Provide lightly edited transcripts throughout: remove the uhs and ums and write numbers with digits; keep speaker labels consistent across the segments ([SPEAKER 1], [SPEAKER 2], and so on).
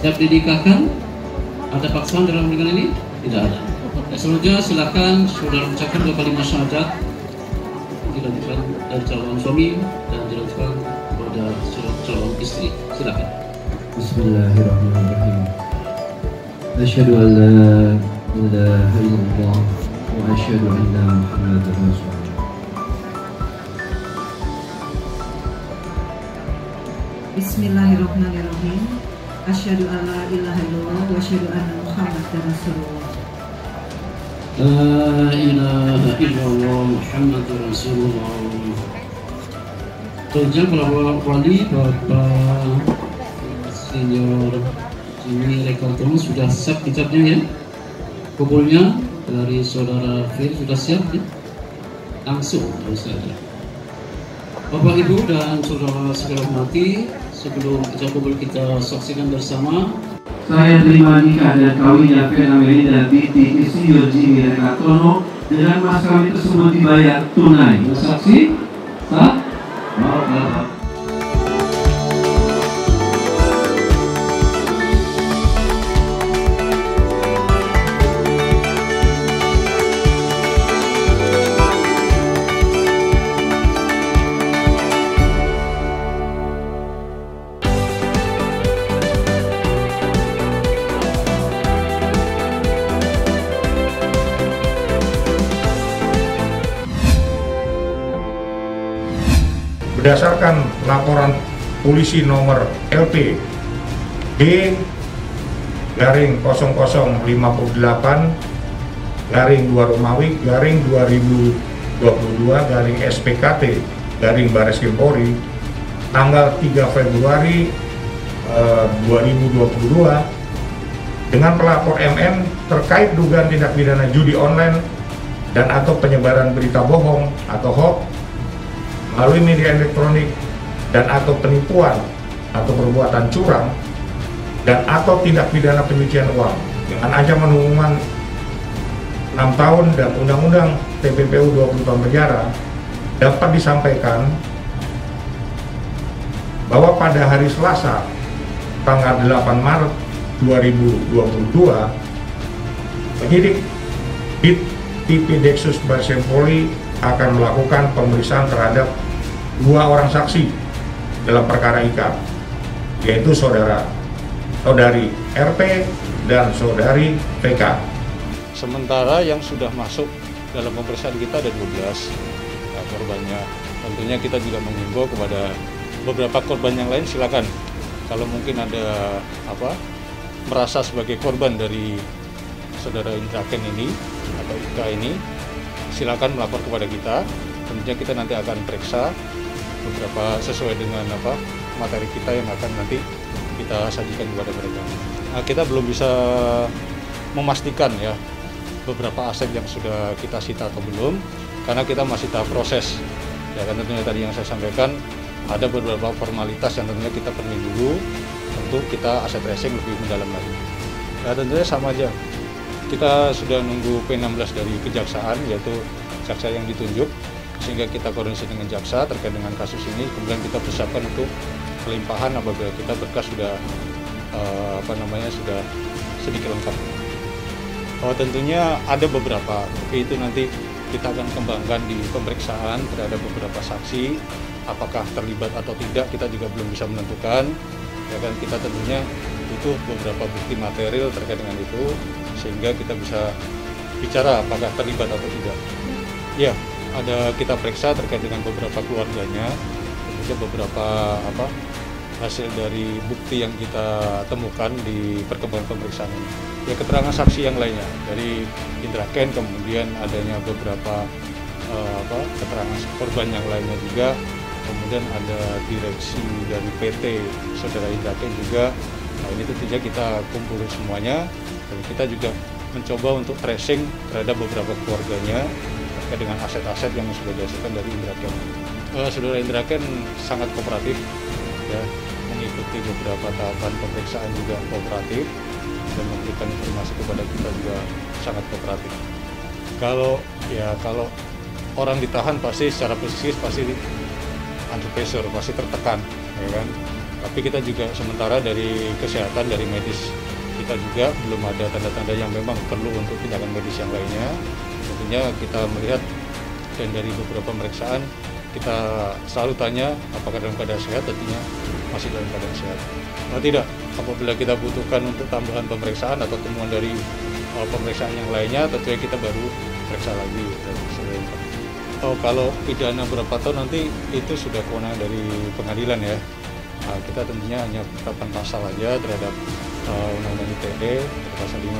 [SPEAKER 1] siap dinikahkan? Ada paksaan dalam pernikahan ini? Tidak ada. Selanjutnya silakan saudara ucapkan 2 kalimat syahadat dilanjutkan dari calon suami dan dilanjutkan kepada calon istri. Silakan.
[SPEAKER 2] Bismillahirrahmanirrahim. Asyhadu an la ilaha illallah wa asyhadu anna Muhammadar Rasulullah.
[SPEAKER 3] Bismillahirrahmanirrahim. Asyhadu an la ilaha illallah wa asyhadu anna Muhammadar Rasulullah.
[SPEAKER 1] La ilaha illallah Muhammadur Rasulullah. Tujuan para wali Bapak Senior Jimmy Rekartono sudah siap kitabnya ya. Kumpulnya dari saudara Fir sudah siap ya. Langsung harus ada. Bapak Ibu dan saudara sekalian hormati, sebelum kita kumpul kita saksikan bersama.
[SPEAKER 2] Saya terima nikah dan kawinnya Vena Melly dan binti Insinyur Jimmy Rekartono dengan mas kawin tersebut dibayar tunai. Saksi sah? Maaf.
[SPEAKER 4] Berdasarkan laporan polisi nomor LP B-0058/2022/SPKT/Bareskrim tanggal 3 Februari 2022 dengan pelapor MN terkait dugaan tindak pidana judi online dan atau penyebaran berita bohong atau hoax melalui media elektronik dan atau penipuan atau perbuatan curang dan atau tindak pidana pencucian uang dengan ancaman hukuman 6 tahun dan Undang-Undang TPPU 20 tahun penjara, dapat disampaikan bahwa pada hari Selasa tanggal 8 Maret 2022 penyidik Dit Deksus Bareskrim Polri akan melakukan pemeriksaan terhadap 2 orang saksi dalam perkara IK, yaitu saudari RP dan saudari PK.
[SPEAKER 5] Sementara yang sudah masuk dalam pemeriksaan kita ada 12 korbannya. Tentunya kita juga menghimbau kepada beberapa korban yang lain, silakan kalau mungkin ada merasa sebagai korban dari saudara Indra Ken ini atau IK ini, silakan melapor kepada kita. Tentunya kita nanti akan periksa beberapa sesuai dengan materi kita yang akan nanti kita sajikan kepada mereka. Nah, kita belum bisa memastikan ya beberapa aset yang sudah kita sita atau belum, karena kita masih tahap proses. Ya kan, tentunya tadi yang saya sampaikan ada beberapa formalitas yang tentunya kita penuhi dulu untuk kita aset tracing lebih mendalam lagi. Nah, tentunya sama aja. Kita sudah nunggu P16 dari kejaksaan, yaitu jaksa yang ditunjuk, sehingga kita koordinasi dengan jaksa terkait dengan kasus ini. Kemudian kita persiapkan untuk pelimpahan apabila kita berkas sudah sudah sedikit lengkap. Tentunya ada beberapa, tapi itu nanti kita akan kembangkan di pemeriksaan terhadap beberapa saksi. Apakah terlibat atau tidak kita juga belum bisa menentukan. Ya kan, kita tentunya butuh beberapa bukti material terkait dengan itu, sehingga kita bisa bicara apakah terlibat atau tidak. Ya, ada kita periksa terkait dengan beberapa keluarganya, tentunya beberapa hasil dari bukti yang kita temukan di perkembangan pemeriksaan ini. Ya, keterangan saksi yang lainnya dari Indra Ken, kemudian adanya beberapa keterangan korban yang lainnya juga, kemudian ada direksi dari PT saudara Indra Ken juga. Nah, ini tentunya kita kumpulin semuanya, dan kita juga mencoba untuk tracing terhadap beberapa keluarganya terkait dengan aset-aset yang sudah dihasilkan dari Indra Ken. Saudara Indra Ken sangat kooperatif, ya, mengikuti beberapa tahapan pemeriksaan juga kooperatif, dan memberikan informasi kepada kita juga sangat kooperatif. Kalau orang ditahan pasti secara psikis pasti under pressure, pasti tertekan, ya kan. Tapi kita juga sementara dari kesehatan, dari medis kita juga belum ada tanda-tanda yang memang perlu untuk tindakan medis yang lainnya. Tentunya kita melihat dan dari beberapa pemeriksaan kita selalu tanya apakah dalam keadaan sehat, tentunya masih dalam keadaan sehat. Nah, tidak, apabila kita butuhkan untuk tambahan pemeriksaan atau temuan dari pemeriksaan yang lainnya, tentunya kita baru periksa lagi. Kalau pidana berapa tahun nanti itu sudah kewenangan dari pengadilan ya. Nah, kita tentunya hanya penetapan pasal aja terhadap Undang-Undang ITE, pasal 5,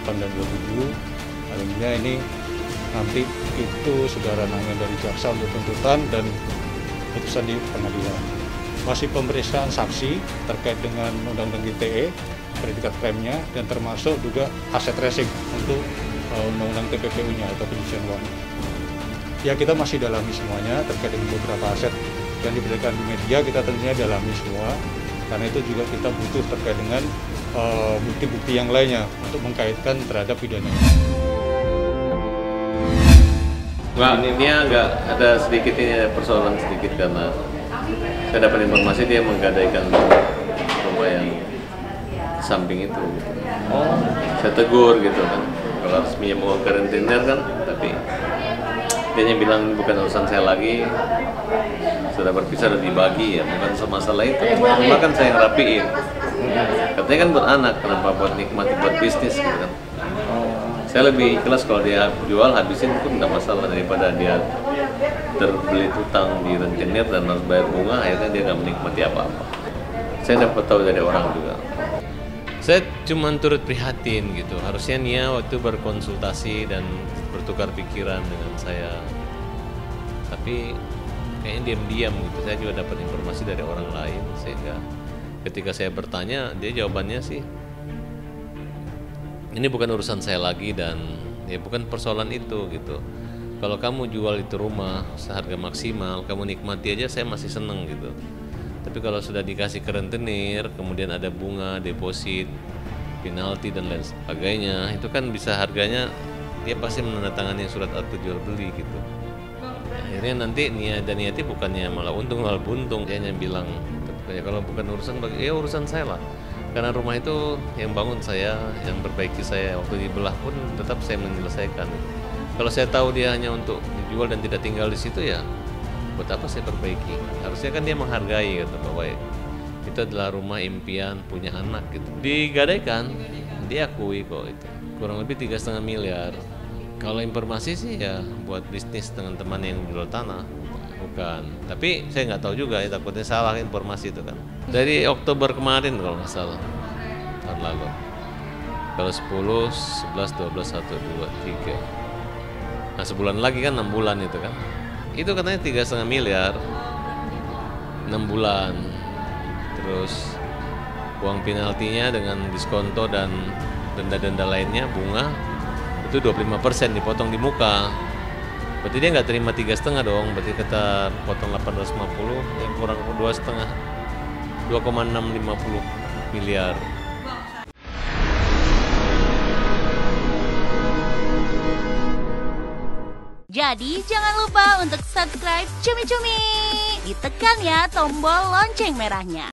[SPEAKER 5] 28 dan 27. Tentunya ini nanti itu sudah ranahnya dari jaksa untuk tuntutan dan putusan di pengadilan. Masih pemeriksaan saksi terkait dengan Undang-Undang ITE, predikat krimnya, dan termasuk juga aset tracing untuk Undang-Undang TPPU-nya atau pencucian uang. Ya, kita masih dalami semuanya terkait dengan beberapa aset yang diberikan di media, kita tentunya dalami semua. Karena itu juga kita butuh terkait dengan bukti-bukti yang lainnya untuk mengkaitkan terhadap pidana.
[SPEAKER 6] Wah, ini agak ada sedikit ini persoalan sedikit karena saya dapat informasi dia menggadaikan rumah yang samping itu. Saya tegur gitu kan, kalau harus minjem uang ke rentenir kan, tapi dia bilang bukan urusan saya lagi, sudah berpisah dan dibagi ya, bukan masalah itu. Cuma kan saya yang rapiin. Katanya kan buat anak, kenapa buat nikmati buat bisnis gitu kan. Saya lebih ikhlas kalau dia jual habisin pun nggak masalah daripada dia terbelit hutang di rentenir dan harus bayar bunga, akhirnya dia nggak menikmati apa-apa. Saya dapat tahu dari orang juga. Saya cuma turut prihatin gitu. Harusnya Nia waktu berkonsultasi dan bertukar pikiran dengan saya. Tapi kayaknya diam-diam gitu. Saya juga dapat informasi dari orang lain sehingga ketika saya bertanya, dia jawabannya sih ini bukan urusan saya lagi dan ya bukan persoalan itu gitu. Kalau kamu jual itu rumah seharga maksimal, kamu nikmati aja, saya masih seneng gitu. Tapi kalau sudah dikasih ke rentenir, kemudian ada bunga, deposit, penalti dan lain sebagainya, itu kan bisa harganya dia pasti menandatangani surat akte jual beli gitu. Akhirnya nanti Nia dan Niati bukannya malah untung malah buntung, dia hanya bilang ya kalau bukan urusan ya urusan saya lah. Karena rumah itu yang bangun saya, yang perbaiki saya, waktu dibelah pun tetap saya menyelesaikan. Kalau saya tahu dia hanya untuk dijual dan tidak tinggal di situ ya, buat apa saya perbaiki? Harusnya kan dia menghargai gitu bahwa itu adalah rumah impian punya anak gitu. Digadaikan, dia akui kok itu. Kurang lebih 3,5 miliar. Kalau informasi sih ya buat bisnis dengan teman yang jual tanah. Bukan, tapi saya nggak tahu juga ya, takutnya salah informasi itu kan. Dari Oktober kemarin kalau nggak salah, tahun lalu. Kalau 10, 11, 12, 1, 2, 3. Nah sebulan lagi kan 6 bulan itu kan. Itu katanya 3,5 miliar, 6 bulan. Terus uang penaltinya dengan diskonto dan denda-denda lainnya, bunga, itu 25% dipotong di muka. Berarti dia nggak terima 3,5 dong, berarti kita potong 850, yang kurang 2,5, 2,650 miliar.
[SPEAKER 7] Jadi jangan lupa untuk subscribe Cumi Cumi. Ditekan ya tombol lonceng merahnya.